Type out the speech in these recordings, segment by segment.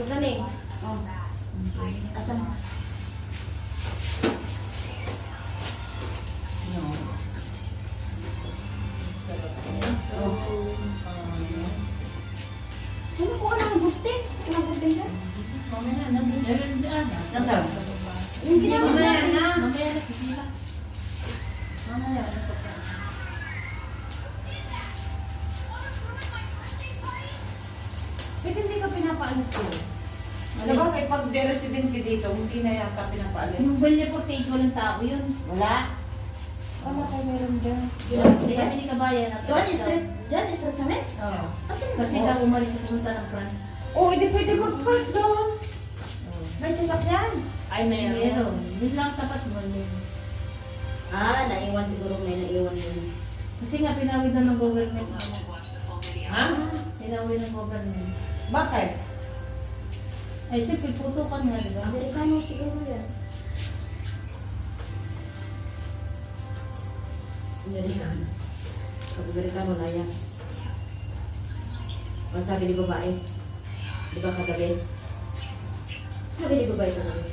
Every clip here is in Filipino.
Tapos na eh. Oh. Asan? No. Sino ko ka ng gustik? Ang gustik na? Mamaya na. Meron dyan. Nasaan? Yung ginamit Mamaya natin. na. Mamaya na. Sisila. Mamaya na. Pwede hindi ka pinapaalis ko. Diba kay pag resident ka dito, hindi na yata pinapaalis. Yung Balya Portage, walang tao yun. Wala. Wala ko meron dyan. Hindi kami ni Kabayan. Doon, straight. Diyan, straight sa met. Oo. Asan? Kasi daw umalis sa pumunta ng France. Oo, hindi pwede mag-park doon. May sasakyan. Ay, Meron. Yun lang tapat mo yun. Ah, naiwan siguro may naiwan yun. Kasi nga pinawid na ng government. Ha? Pinawid ng government. Bakit? Ay, siyempre, putukan nga, di ba? Amerikano siguro yan. Amerikano. Pag Amerikano na yan. Ang sabi ni babae. Di ba kagabi? Sabi ni babae kagabi.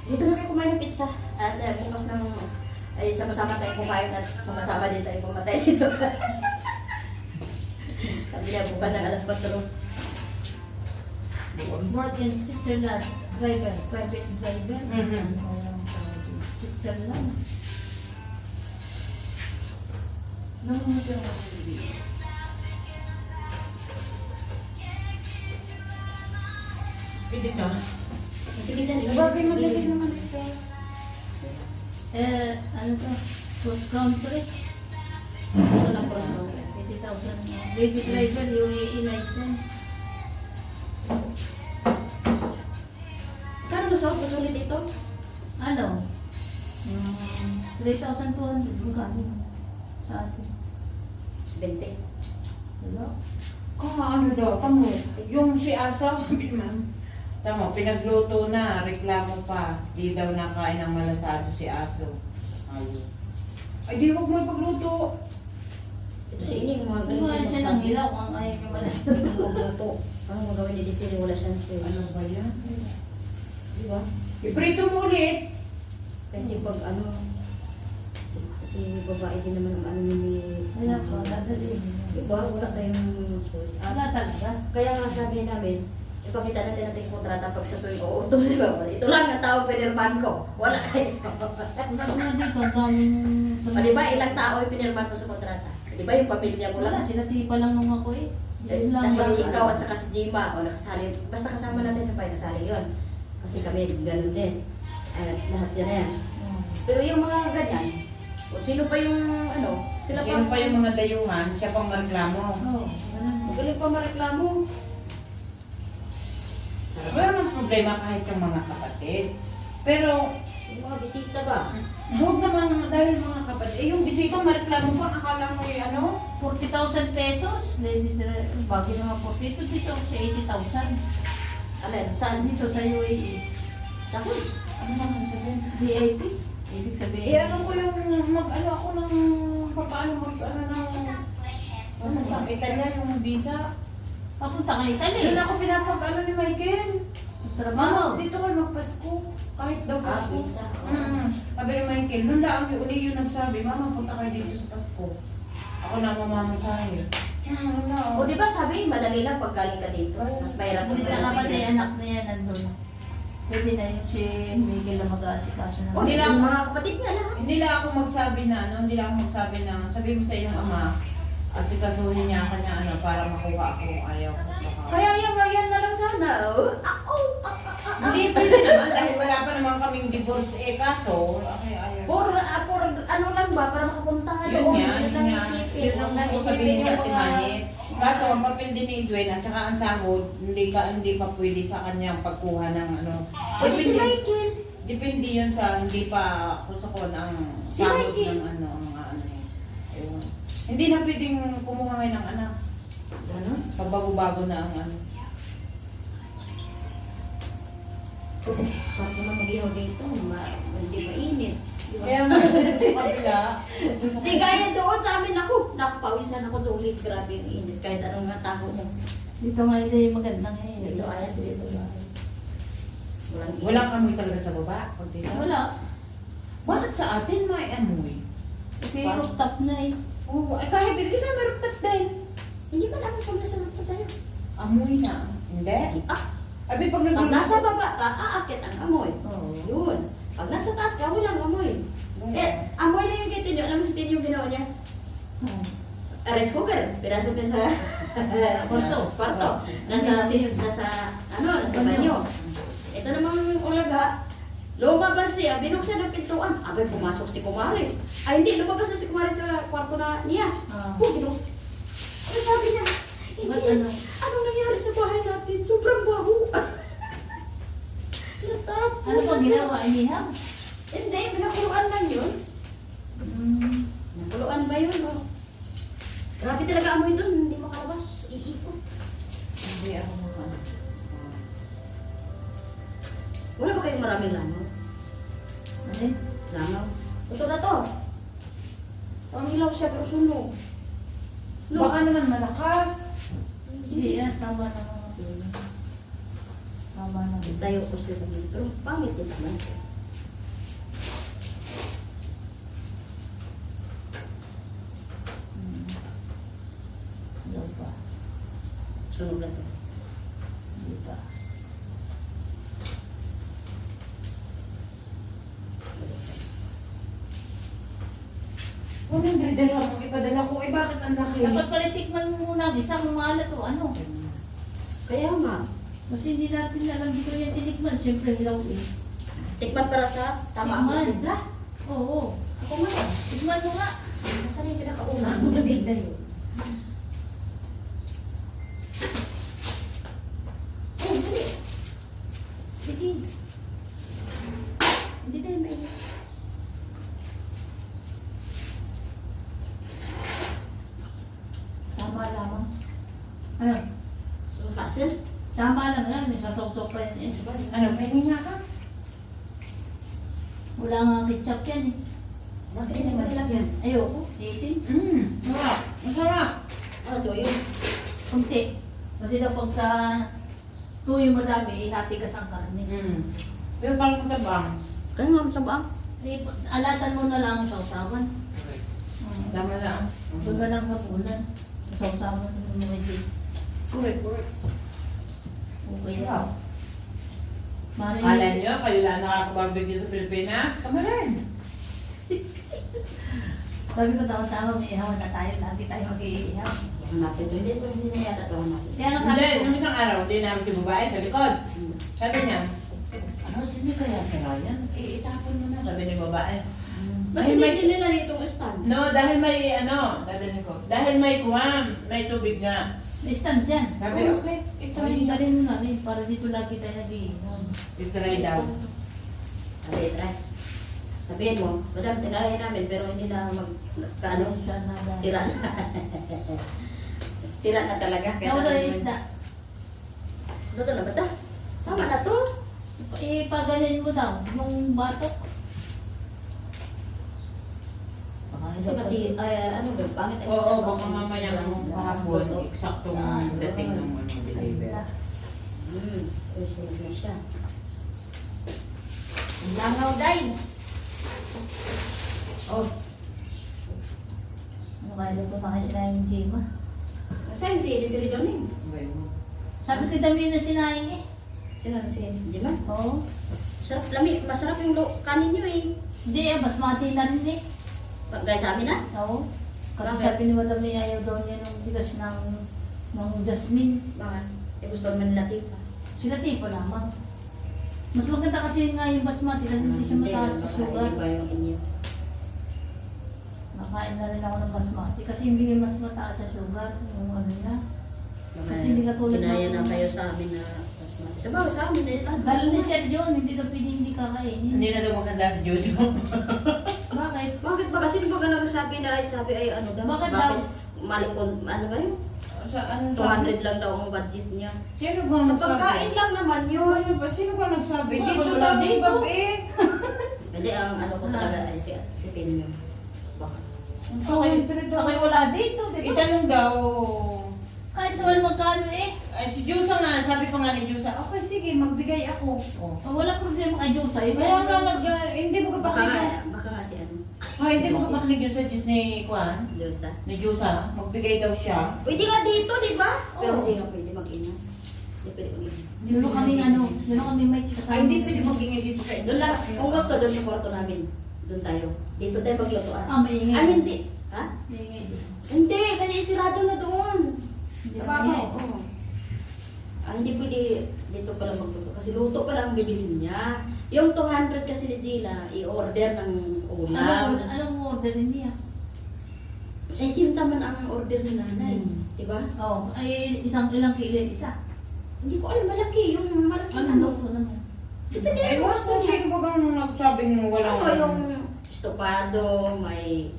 Dito na kayo kumain ng pizza. At bukas ng... Ay, sama-sama tayo kumain at sama-sama din tayo pumatay dito. Sabi niya, bukas ng alas 4. Work in Switzerland. Driver. Private driver. Mhm. Switzerland. Nung Pwede ka? Sige dyan. Bagay magaling naman ito. ano to? Cross country. Ano lang cross country? 80,000. Baby driver, UAE license. Kano ba sa ulit dito? Ano? 3,200. Magkano? Sa atin. 20. Diba? Ano daw, tamo. Yung si Asa, sabi naman. Tamo, pinagluto na, reklamo pa. Di daw nakain ng malasado si Aso. Ay, di huwag mo ipagluto. Ito si Ining, mga Ano nga siya ng hilaw ang ayaw ka malas. Magluto. Ano mo gawin ni Desiree? Wala siyang choice. Ano ba yan? Di ba? Iprito mo ulit. Kasi pag ano, si babae din naman ang ano ni... Kaya pa, dadali. Di ba? Wala tayong choice. Wala talaga. Kaya nga sabi namin, ipakita natin natin yung kontrata pag sa tuwing uuto, di ba? Ito lang ang tao pinirman ko. Wala kayo. Wala nga dito, ang daming... O di ba, ilang tao yung pinirman ko sa kontrata? Di ba yung pamilya mo Wala, lang? sila tipa lang nung ako eh. Yun lang Tapos lang. ikaw at saka si Jima, o nakasali. Basta kasama natin sa kasali yun. Kasi kami ganun din. Ay, lahat yan na yan. Pero yung mga ganyan, kung sino pa yung ano, sila pa. Sino pa yung mga dayuhan, siya pang mareklamo. Oo, ganun. Magaling pa mareklamo. Wala namang problema kahit yung mga kapatid. Pero, Yung mga bisita ba? huwag naman dahil mga kapatid. Eh, yung bisita mareklamo pa, akala mo yung ano? 40,000 pesos. Bagay naman 42 dito sa 80,000. Alin, Saan saan? dito sa UAE? Sa hood. Ano naman sabihin? VIP? Ibig sabihin. Eh, ano ko yung mag-ano ako ng, paano mag-ano ng, ano ba, Italia yung visa. Papunta ka Italy. Doon ako pinapag-ano ni Michael. Trabaho. Dito ka magpasko. Kahit daw Pasko. Visa. Sabi ni Michael, nung lang yung uli yung nagsabi, Mama, punta kayo dito sa Pasko. Ako na mamamasahe. Wala. O di ba sabi, madali lang pag galing ka dito. Mas mahirap Hindi kung na kapag Pinas. anak na yan nandun. Pwede na yung si Miguel na mag-aasikaso na. O di lang mga kapatid niya lahat. Hindi lang ako magsabi na, ano, hindi lang ako magsabi na, sabi mo sa iyong ama, asikasuhin niya kanya, ano, para makuha ako kung ayaw ko. Kaya yan na lang sana. Oh. Hindi pwede naman dahil wala pa naman kaming divorce eh, kaso, okay, ayaw. For ano lang ba, para makapunta ka Yun doon. nga, yun lang nga. isipin. Yun Huwag ang lang gusto isipin sabihin yung sa mga... Timani. Kaso ang papel din ni Edwin at saka ang sahod, hindi pa pwede sa kanyang pagkuha ng ano. O di si Michael. Depende yun sa hindi pa kusakon ang Si sahod Mikey. ng ano, ang ano eh. Ayun. Hindi na pwedeng kumuha ngayon ng anak. Ano? Pagbago-bago na ang ano. Saan naman mag-ihaw dito? Hindi mainit. Di ba? Kaya nga sa kabila, Di gaya doon sa amin ako. Nakapawisan ako sa ulit. Grabe yung init. Kahit anong nga tago mo. Dito nga hindi magandang Dito ayos dito. Walang amoy talaga sa baba. Pag dito. Wala. Bakit sa atin may amoy? Kasi rooftop na eh. Oo, ay kahit dito sa may rooftop din. Hindi ba namin pag nasa laptop tayo? Amoy na. Hindi? Ah, Abi pag pag nasa baba ka, aakit ang amoy. Oo. Yun. Pag nasa taas ka, walang amoy. Eh, amoy na yung kitin nyo. Alam mo sa tin yung ginawa niya? Rice cooker. Pinasok niya sa kwarto. Nasa banyo. Ito namang ulaga. Lumabas siya, binuksan ang pintuan. Abay, pumasok si Kumari. Ay, hindi. Lumabas na si Kumari sa kwarto na niya. Binuk. Ano sabi niya? Ba't Hindi. ano? Anong nangyari sa bahay natin? Sobrang baho. Natapos. Ano pang ginawa? Iniham? Hindi, pinakuluan lang yun. Nakuluan ba yun? Oh? Grabe talaga amoy doon, hindi makalabas, iikot. Hindi ako mga. Wala ba kayong maraming langaw? Ano yun? Langaw? Ito na to. Pangilaw siya pero sunog. No. Baka naman malakas. Hindi yan. Tama na. Tama na. Tayo ko siya dito, pero pangit din naman. Hindi pa. Sunog na to. Hindi pa. Kung hindi dala mo, ipadala ko, eh bakit ang laki? Dapat pala tikman mo muna. Isang maalat o ano. Kaya nga, Kasi hindi natin alam dito yung tinikman. Siyempre hilaw eh. tikman para sa tama ang Tikman. timpla. Oo. Ako nga. Tikman mo nga. Nasaan yung pinakauna? Nabigla yun. Oh, dali. Sige. Hindi na yun mainit. Tama lamang. Ano? Kasil? Tama lang yan. May sasok-sok pa yan eh. Ano, may nga ka? Wala nga ketchup yan eh. Bakit hindi malagyan? Ayoko. Itin. Masarap. Masarap. Ah, ito yun. Kunti. Kasi daw pagka tuyo madami, inatigas ang karne. Pero parang matabang. Kaya nga masabang. Eh, alatan mo na lang ang sausawan. Tama lang. Doon ka lang hapunan. Sausawan mo mga cheese. Correct, correct. Okay Wow. lang. Mari, Kala nyo, kayo lang nakaka-barbecue sa Pilipinas? Kami rin. sabi ko tama-tama may ihawan na tayo. Lagi tayo mag-iihaw. Huwag natin ito. Hindi na yata ito natin. Kaya nga sabi Hindi, ko, nung isang araw, hindi namin si babae sa likod. Sabi niya, ano, sino kaya si Ryan? Eh, itapon mo na. Sabi ni babae. Ba't Dahil hindi may, din nila itong stand? no, dahil may, dadalhin ko. Dahil may kuwam, may tubig nga. may stand dyan. Sabi, okay, ito Sabi, rin. dalhin mo na rin para dito lagi tayo nag-iihaw. I-try daw. Sabi, try. Sabihin mo, madam, tinarahin namin pero hindi na magkano. Siya na lang. Sira na. Sira na talaga. Kaya Ano sabi ba yung namin, isda? Luto na ba ito? Tama na to. Ipaganin mo daw, yung batok. Kasi kasi, ano ba, pangit ang Oo, isda. baka mamaya ng kahapon, eksaktong dating ng deliver. Usually na siya. Ang langaw dahil. Oh, Ano kaya na kumakain sila yung Jima? saan si Ridon Sabi ko dami na sinaing eh. Sino na si Jiman? Oo. Sarap, lami, masarap yung kanin nyo eh. Hindi basmati na rin eh. Pagkaya sa amin na? Oo. Kasi Bakit? sabi ni Madam ni ayaw daw niya nung bigas ng jasmine. Bakit? Eh gusto naman nila tipa. Sila tipo lamang. Mas maganda kasi nga yung basmati kasi hindi siya mataas sa sugar. Hindi ba yung inyo? Nakain na rin ako ng basmati kasi hindi mas mataas sa sugar yung ano niya. Kasi hindi katulad Kinaya ng- na kayo sa amin na basmati. Sa bago sa amin eh. Lalo ni Sir John, hindi daw pwede hindi kakainin. Hindi na daw maganda si Jojo. Bakit? Bakit ba? Kasi di ba ganun sabi na ay sabi ay ano daw? Bakit daw? Mali ko, ano ba yun? Sa ano 200 lang daw ang budget niya. Sino ba Sa nagsabi? pagkain lang naman yun. Ano ba? Sino ba nagsabi? Wala, Dito wala lang dito. yung gabi. Hindi, ang ano ko talaga ay si Pinyo. Baka. Okay, wala dito, di ba? Itanong daw. Kahit na naman magkano eh. Ay, si Jusa nga, sabi pa nga ni Jusa, okay, sige, magbigay ako. Oh. Oh, wala problema kay Diyosa. Kaya nga, hindi mo Baka kapakinig. nga si ano, Hindi mo kapakinig yung suggest ni Kwan, Diyosa. ni Jusa, magbigay daw siya. Pwede nga dito, di ba? Pero Oo. hindi nga pwede mag-ina. Hindi pwede mag-ina. Dito kami dito kami may kasama. Ay, hindi pwede magingay dito sa Doon lang, kung gusto, doon sa kwarto namin. Doon tayo. Dito tayo maglutuan. Ah, may ingay. Ah, hindi. Ha? May ingay. Hindi, kasi sirado na doon. Hindi Sa na babaw. ingay. Oo. Ah, hindi pwede dito pa lang magluto. Kasi luto pa lang ang bibilhin niya. Yung 200 kasi ni Gila, i-order ng ulam. Anong order niya? Sa isinta man ang order ni nanay. Diba? Oh, ay ilang kilo yung isa. Hindi ko alam, malaki. Yung malaki Ano ano. luto naman? Depende Ay, yung was gusto niya. sino ba bang nagsabing walang... Ano, yung estopado, may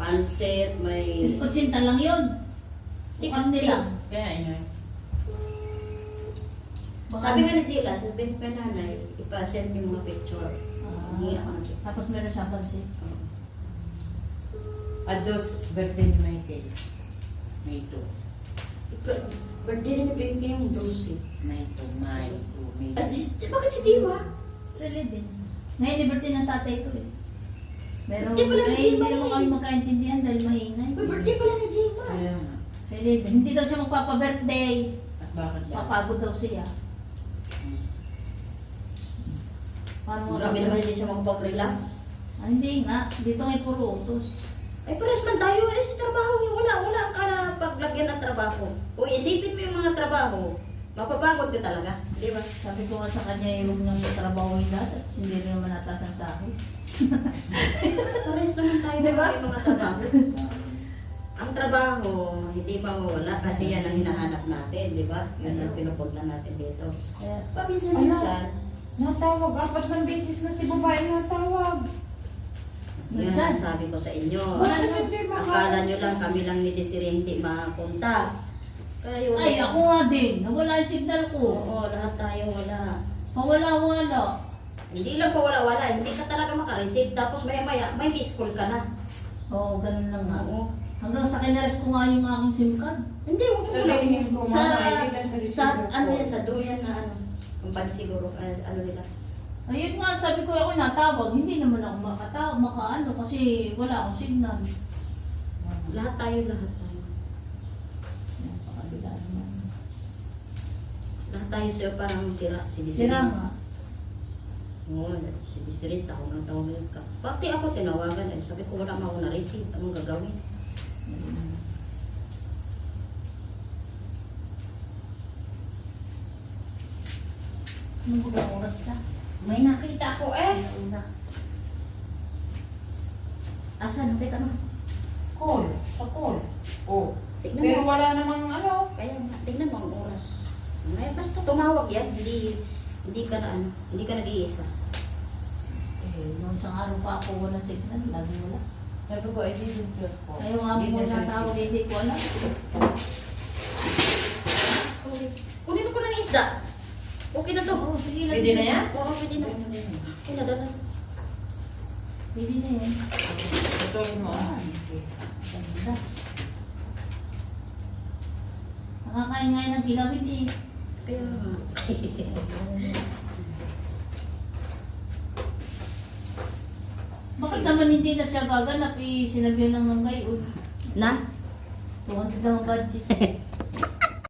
pansit, may 80 lang yun. 60. nila. Kaya yun. Sabi nga ni Gila, sabi ko kay nanay, ipa-send yung mga picture. Hindi ako nag Tapos meron siyang pansit. Ados, birthday ni Michael. May 2. Birthday rin ni Pinky yung 12. May 2. May 2. May Ah, bakit si Diwa? Sila din. Ngayon, liberty ng tatay ko eh. Pero Hindi pala ay, nag-gym hindi ba naman eh? kami magkaintindihan dahil maingay. Uy, birthday pala ni Diwa. Kaya nga. Sila din. Hindi daw siya magpapa-birthday. At bakit daw? Papagod daw siya. Paano Marami naman hindi siya magpag-relax. Ah, hindi nga. Dito ngay puro utos. Ay, pares man tayo. Eh, sa trabaho, wala ang paglagyan ng trabaho. Kung isipin mo yung mga trabaho, mapapagod ka talaga. Di ba? Sabi ko nga sa kanya, huwag nang trabaho yung lahat. Hindi rin naman natasan sa akin. Pares naman tayo Di ba? may mga trabaho. Ang trabaho, hindi mawawala kasi yan ang hinahanap natin, di ba? Yan ang pinupunta natin dito. Kaya, Paminsan-minsan, Natawag. 4 beses na si babae natawag. yan ang sabi ko sa inyo. Akala nyo lang kami lang ni Desiree hindi makapunta. Kayo. ay, ako nga din. Nawala yung signal ko. Oo, lahat tayo wala. Mawala-wala. Hindi lang pa wala-wala, hindi ka talaga makareceive. Tapos maya-maya, may miss call ka na. Oo, ganun lang nga. Oo. Hanggang sa kinares ko nga yung aking SIM card. Hindi, huwag mo lang. Sabihin ko, Sa, mama, hindi lang sa sa, receiver ano ko. yan, sa duyan na ano. Kumpanya siguro, ano nila. Ayun nga, sabi ko ako natawag. Hindi naman ako makaano kasi wala akong signal. Lahat tayo. Napakabila naman. Lahat tayo sir, parang sira. Si Desiree. Sira nga. Oo, si Desiree, tawag ka. Pati ako tinawagan, eh. Sabi ko, wala mo ako na-receive. Anong gagawin? Anong bulang oras ka? May nakita ko eh. Una. Asan? Teka na. Call. Sa call. Oh. Tignan Pero mo. wala namang ano. Kaya nga, tignan mo ang oras. Ay, basta tumawag yan. Hindi ka na ano. Hindi ka nag-iisa. Eh, nung isang araw pa ako walang signal. Lagi wala. Sabi ko, hindi yung cute ko. Ayaw nga Hindi mo na natawag, receive. hindi ko alam. Sorry. Kunin ko lang ng isda. Okay na to. Oo, sige lang. Pwede na yan? Oo, pwede na. Okay na, dala. Pwede na yan. Ito mo. Ganda. Nakakain nga ng kilawin eh. Kaya nga. Bakit naman hindi na siya gaganap eh? Sinabihan lang ng gayon. Na? 200 lang ang budget.